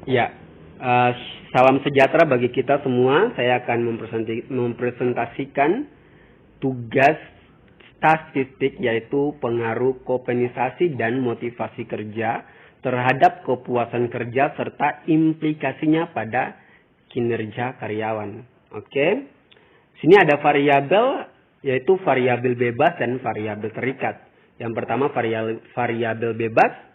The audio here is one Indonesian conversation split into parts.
Ya, eh, salam sejahtera bagi kita semua. Saya akan mempresentasikan tugas statistik, yaitu pengaruh kompenisasi dan motivasi kerja terhadap kepuasan kerja serta implikasinya pada kinerja karyawan. Oke, sini ada variabel, yaitu variabel bebas dan variabel terikat. Yang pertama variabel bebas,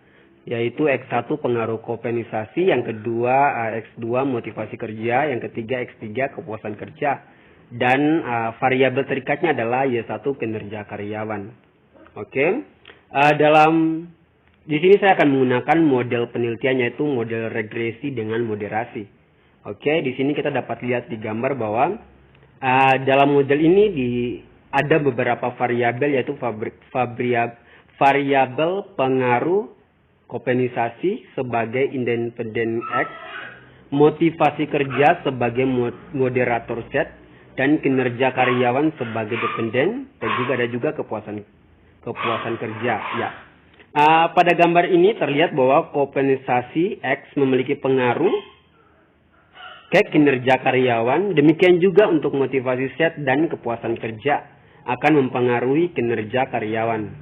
yaitu X1 pengaruh kompenisasi, yang kedua X2 motivasi kerja, yang ketiga X3 kepuasan kerja, dan variabel terikatnya adalah Y1 kinerja karyawan. Oke, di sini saya akan menggunakan model penelitian, yaitu model regresi dengan moderasi. Oke, di sini kita dapat lihat di gambar bahwa dalam model ini ada beberapa variabel, yaitu variabel pengaruh kompenisasi sebagai independen X, motivasi kerja sebagai moderator Z, dan kinerja karyawan sebagai dependen, dan juga ada juga kepuasan kerja. Ya. Pada gambar ini terlihat bahwa kompenisasi X memiliki pengaruh ke kinerja karyawan, demikian juga untuk motivasi Z dan kepuasan kerja akan mempengaruhi kinerja karyawan.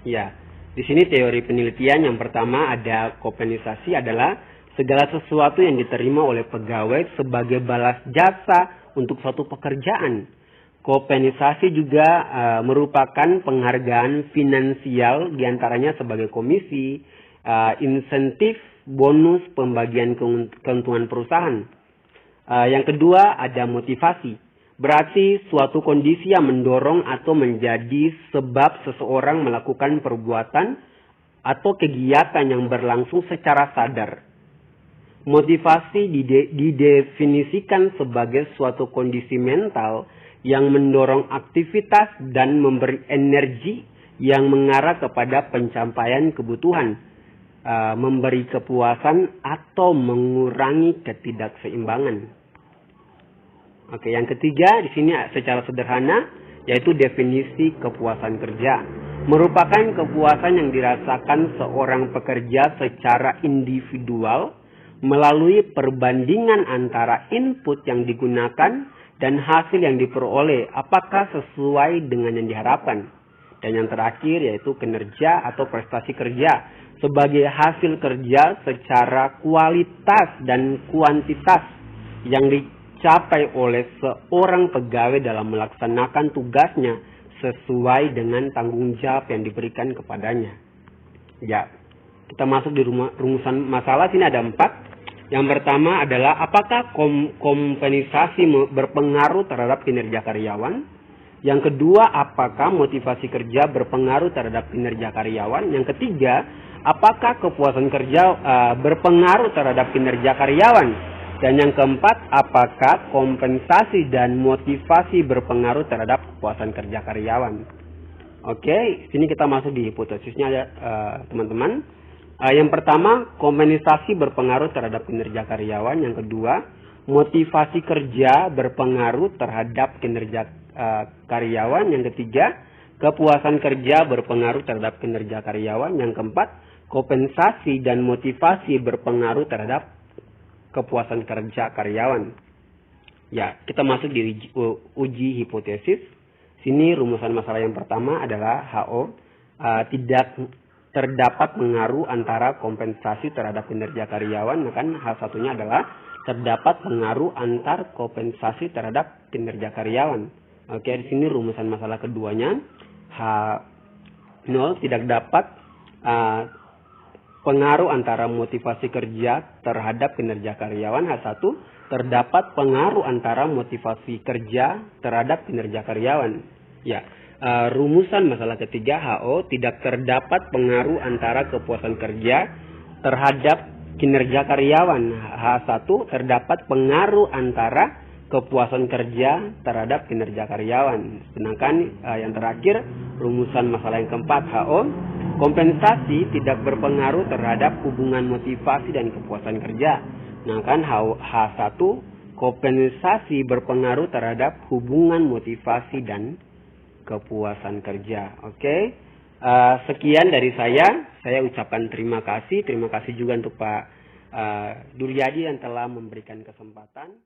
Ya. Di sini teori penelitian yang pertama ada kompenisasi adalah segala sesuatu yang diterima oleh pegawai sebagai balas jasa untuk suatu pekerjaan. Kompenisasi juga merupakan penghargaan finansial, diantaranya sebagai komisi, insentif, bonus, pembagian keuntungan perusahaan. Yang kedua ada motivasi. Berarti suatu kondisi yang mendorong atau menjadi sebab seseorang melakukan perbuatan atau kegiatan yang berlangsung secara sadar. Motivasi didefinisikan sebagai suatu kondisi mental yang mendorong aktivitas dan memberi energi yang mengarah kepada pencapaian kebutuhan, memberi kepuasan atau mengurangi ketidakseimbangan. Oke, yang ketiga di sini secara sederhana, yaitu definisi kepuasan kerja. Merupakan kepuasan yang dirasakan seorang pekerja secara individual melalui perbandingan antara input yang digunakan dan hasil yang diperoleh, apakah sesuai dengan yang diharapkan. Dan yang terakhir yaitu kinerja atau prestasi kerja sebagai hasil kerja secara kualitas dan kuantitas yang dicapai oleh seorang pegawai dalam melaksanakan tugasnya sesuai dengan tanggung jawab yang diberikan kepadanya. Ya, kita masuk di rumusan masalah. Sini ada 4. Yang pertama adalah apakah kompenisasi berpengaruh terhadap kinerja karyawan? Yang kedua, apakah motivasi kerja berpengaruh terhadap kinerja karyawan? Yang ketiga, apakah kepuasan kerja berpengaruh terhadap kinerja karyawan? Dan yang keempat, apakah kompensasi dan motivasi berpengaruh terhadap kepuasan kerja karyawan? Oke, sini kita masuk di hipotesisnya ya, teman-teman. Yang pertama, kompensasi berpengaruh terhadap kinerja karyawan. Yang kedua, motivasi kerja berpengaruh terhadap kinerja karyawan. Yang ketiga, kepuasan kerja berpengaruh terhadap kinerja karyawan. Yang keempat, kompensasi dan motivasi berpengaruh terhadap kepuasan kerja karyawan. Ya, kita masuk di uji hipotesis. Sini rumusan masalah yang pertama adalah HO. Tidak terdapat pengaruh antara kompensasi terhadap kinerja karyawan. Maka H1-nya adalah terdapat pengaruh antar kompensasi terhadap kinerja karyawan. Oke, di sini rumusan masalah keduanya. H0 tidak dapat pengaruh antara motivasi kerja terhadap kinerja karyawan. H1 terdapat pengaruh antara motivasi kerja terhadap kinerja karyawan. Ya, rumusan masalah ketiga HO tidak terdapat pengaruh antara kepuasan kerja terhadap kinerja karyawan. H1 terdapat pengaruh antara kepuasan kerja terhadap kinerja karyawan. Sedangkan yang terakhir rumusan masalah yang keempat HO, kompensasi tidak berpengaruh terhadap hubungan motivasi dan kepuasan kerja. Nah kan H1, kompensasi berpengaruh terhadap hubungan motivasi dan kepuasan kerja. Oke. Sekian dari saya ucapkan terima kasih juga untuk Pak Duryadi yang telah memberikan kesempatan.